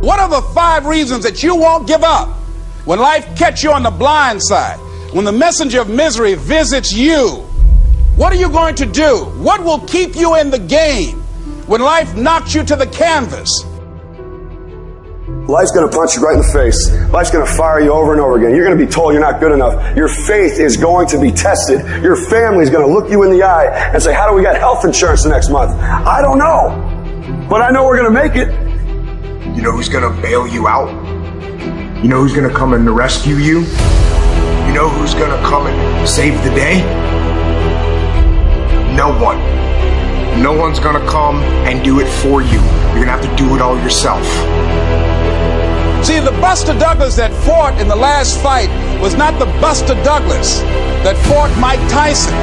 What are the 5 reasons that you won't give up when life catches you on the blind side? When the messenger of misery visits you, what are you going to do? What will keep you in the game when life knocks you to the canvas? Life's going to punch you right in the face. Life's going to fire you over and over again. You're going to be told you're not good enough. Your faith is going to be tested. Your family's going to look you in the eye and say, how do we get health insurance the next month? I don't know. But I know we're going to make it. You know who's going to bail you out? You know who's going to come and rescue you? You know who's going to come and save the day? No one. No one's going to come and do it for you. You're going to have to do it all yourself. See, the Buster Douglas that fought in the last fight was not the Buster Douglas that fought Mike Tyson.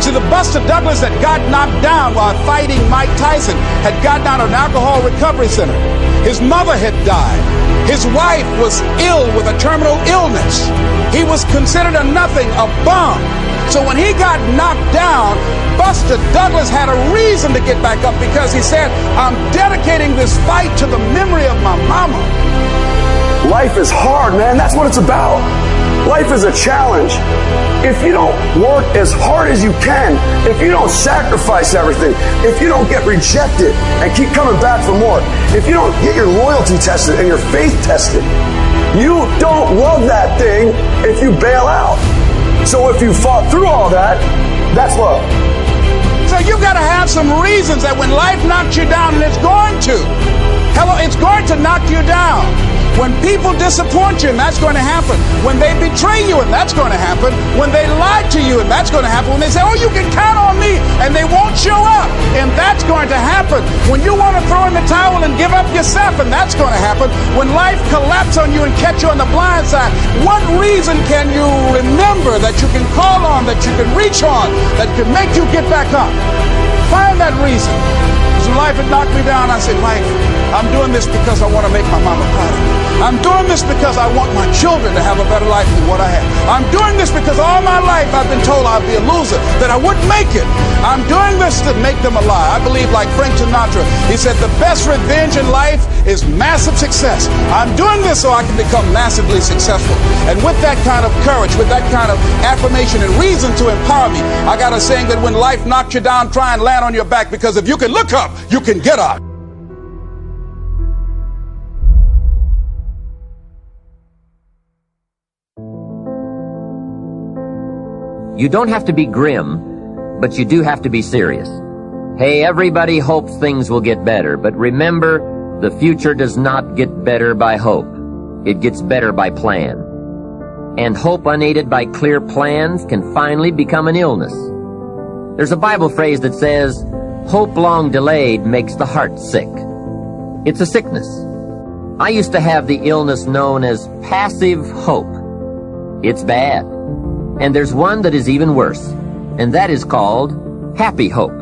See, the Buster Douglas that got knocked down while fighting Mike Tyson had gotten out of an alcohol recovery center. His mother had died. His wife was ill with a terminal illness. He was considered a nothing, a bum. So when he got knocked down, Buster Douglas had a reason to get back up, because he said, I'm dedicating this fight to the memory of my mama. Life is hard, man. That's what it's about. Life is a challenge. If you don't work as hard as you can, if you don't sacrifice everything, if you don't get rejected and keep coming back for more, if you don't get your loyalty tested and your faith tested, you don't love that thing if you bail out. So if you fought through all that, that's love. So you've got to have some reasons that when life knocks you down, and it's going to. Hello, it's going to knock you down. When people disappoint you, and that's going to happen. When they betray you, and that's going to happen. When they lie to you, and that's going to happen. When they say, oh, you can count on me, and they won't show up, and that's going to happen. When you want to throw in the towel and give up yourself, and that's going to happen. When life collapses on you and catch you on the blind side, what reason can you remember that you can call on, that you can reach on, that can make you get back up? Find that reason. When life had knocked me down, I said, life, I'm doing this because I want to make my mama proud of me. I'm doing this because I want my children to have a better life than what I had. I'm doing this because all my life I've been told I'd be a loser, that I wouldn't make it. I'm doing this to make them alive. I believe, like Frank Sinatra, he said, the best revenge in life is massive success. I'm doing this so I can become massively successful. And with that kind of courage, with that kind of affirmation and reason to empower me, I got a saying that when life knocks you down, try and land on your back, because if you can look up, you can get up. You don't have to be grim, but you do have to be serious. Hey, everybody hopes things will get better, but remember, the future does not get better by hope. It gets better by plan. And hope unaided by clear plans can finally become an illness. There's a Bible phrase that says, hope long delayed makes the heart sick. It's a sickness. I used to have the illness known as passive hope. It's bad. And there's one that is even worse, and that is called happy hope.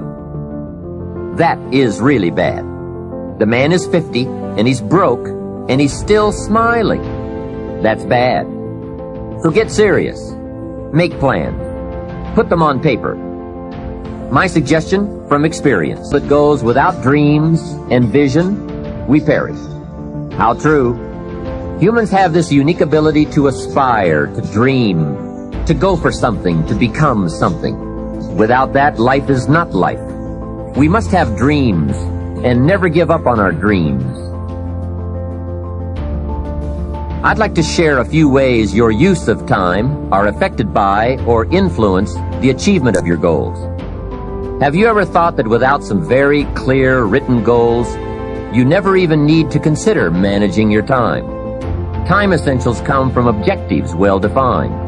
That is really bad. The man is 50, and he's broke, and he's still smiling. That's bad. So get serious. Make plans. Put them on paper. My suggestion from experience: that goes without dreams and vision, we perish. How true. Humans have this unique ability to aspire, to dream, to go for something, to become something. Without that, life is not life. We must have dreams and never give up on our dreams. I'd like to share a few ways your use of time are affected by or influence the achievement of your goals. Have you ever thought that without some very clear written goals, you never even need to consider managing your time? Time essentials come from objectives well defined.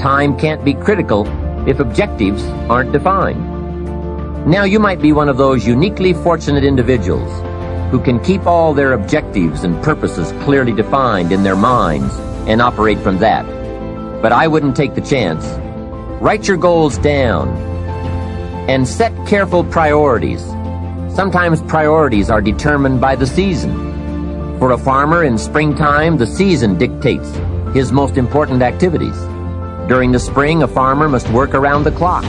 Time can't be critical if objectives aren't defined. Now you might be one of those uniquely fortunate individuals who can keep all their objectives and purposes clearly defined in their minds and operate from that. But I wouldn't take the chance. Write your goals down and set careful priorities. Sometimes priorities are determined by the season. For a farmer in springtime, the season dictates his most important activities. During the spring, a farmer must work around the clock,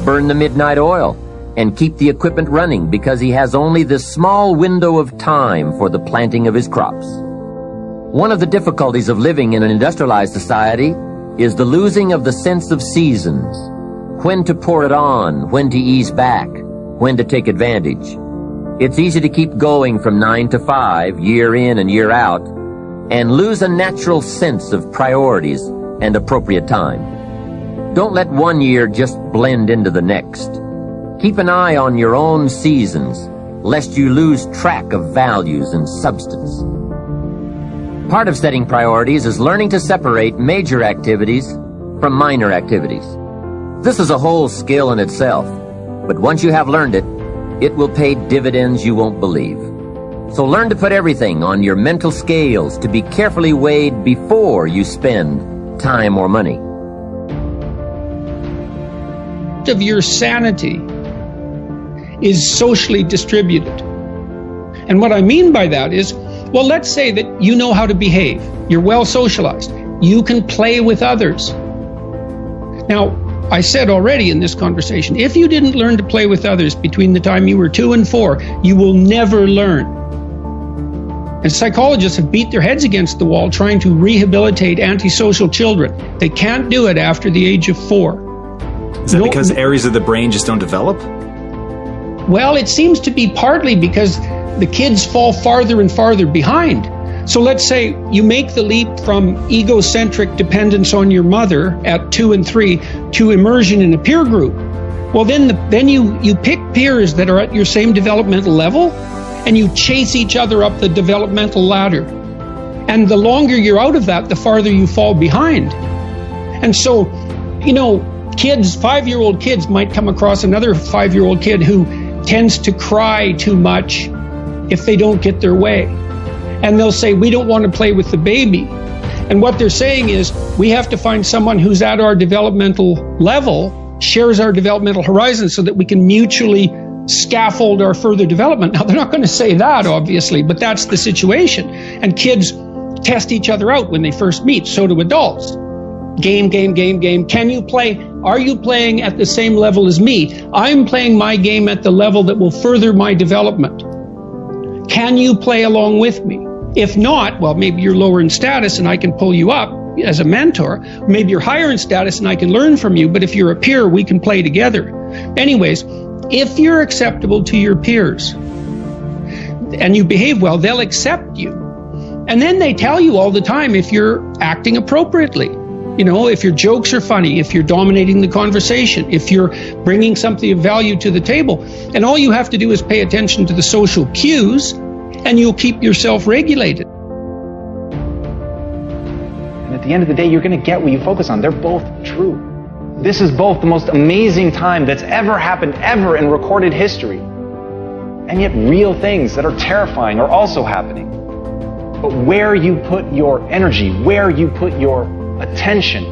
burn the midnight oil, and keep the equipment running because he has only this small window of time for the planting of his crops. One of the difficulties of living in an industrialized society is the losing of the sense of seasons, when to pour it on, when to ease back, when to take advantage. It's easy to keep going from 9 to 5, year in and year out, and lose a natural sense of priorities and appropriate time. Don't let one year just blend into the next. Keep an eye on your own seasons, lest you lose track of values and substance. Part of setting priorities is learning to separate major activities from minor activities. This is a whole skill in itself, but once you have learned it, it will pay dividends you won't believe. So learn to put everything on your mental scales to be carefully weighed before you spend time or money. Of your sanity is socially distributed. And what I mean by that is, well, let's say that you know how to behave. You're well socialized. You can play with others. Now, I said already in this conversation, if you didn't learn to play with others between the time you were 2 and 4, you will never learn. And psychologists have beat their heads against the wall trying to rehabilitate antisocial children. They can't do it after the age of 4. Is that because areas of the brain just don't develop? Well, it seems to be partly because the kids fall farther and farther behind. So let's say you make the leap from egocentric dependence on your mother at 2 and 3 to immersion in a peer group. Well, then you pick peers that are at your same developmental level, and you chase each other up the developmental ladder. And the longer you're out of that, the farther you fall behind. And so, kids, 5-year-old kids might come across another 5-year-old kid who tends to cry too much if they don't get their way. And they'll say, we don't want to play with the baby. And what they're saying is, we have to find someone who's at our developmental level, shares our developmental horizon, so that we can mutually scaffold our further development. Now, they're not going to say that, obviously, but that's the situation. And kids test each other out when they first meet. So do adults. Game. Can you play? Are you playing at the same level as me? I'm playing my game at the level that will further my development. Can you play along with me? If not, well, maybe you're lower in status and I can pull you up as a mentor. Maybe you're higher in status and I can learn from you. But if you're a peer, we can play together. Anyways, if you're acceptable to your peers and you behave well, they'll accept you. And then they tell you all the time if you're acting appropriately. If your jokes are funny, if you're dominating the conversation, if you're bringing something of value to the table. And all you have to do is pay attention to the social cues, and you'll keep yourself regulated. And at the end of the day, you're going to get what you focus on. They're both true. This is both the most amazing time that's ever happened, ever in recorded history. And yet real things that are terrifying are also happening. But where you put your energy, where you put your attention,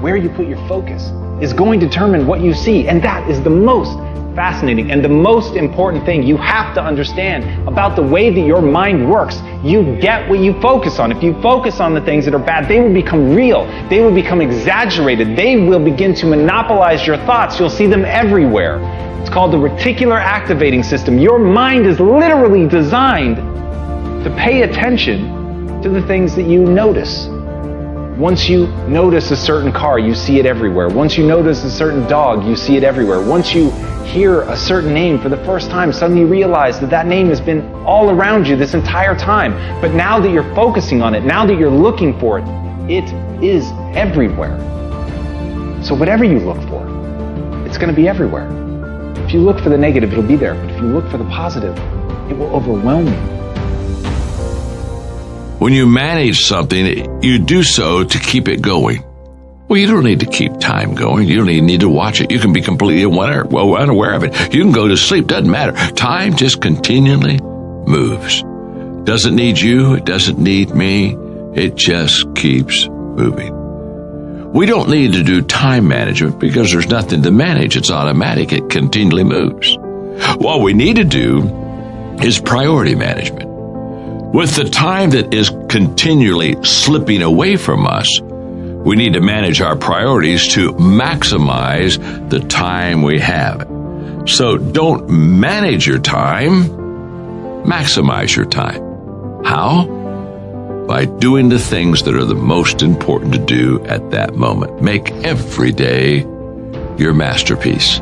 where you put your focus, is going to determine what you see. And that is the most fascinating and the most important thing you have to understand about the way that your mind works. You get what you focus on. If you focus on the things that are bad, they will become real. They will become exaggerated. They will begin to monopolize your thoughts. You'll see them everywhere. It's called the reticular activating system. Your mind is literally designed to pay attention to the things that you notice. Once you notice a certain car, you see it everywhere. Once you notice a certain dog, you see it everywhere. Once you hear a certain name for the first time, suddenly you realize that that name has been all around you this entire time. But now that you're focusing on it, now that you're looking for it, it is everywhere. So whatever you look for, it's going to be everywhere. If you look for the negative, it'll be there. But if you look for the positive, it will overwhelm you. When you manage something, you do so to keep it going. Well, you don't need to keep time going. You don't even need to watch it. You can be completely unaware of it. You can go to sleep. Doesn't matter. Time just continually moves. Doesn't need you. It doesn't need me. It just keeps moving. We don't need to do time management because there's nothing to manage. It's automatic. It continually moves. What we need to do is priority management. With the time that is continually slipping away from us, we need to manage our priorities to maximize the time we have. So don't manage your time, maximize your time. How? By doing the things that are the most important to do at that moment. Make every day your masterpiece.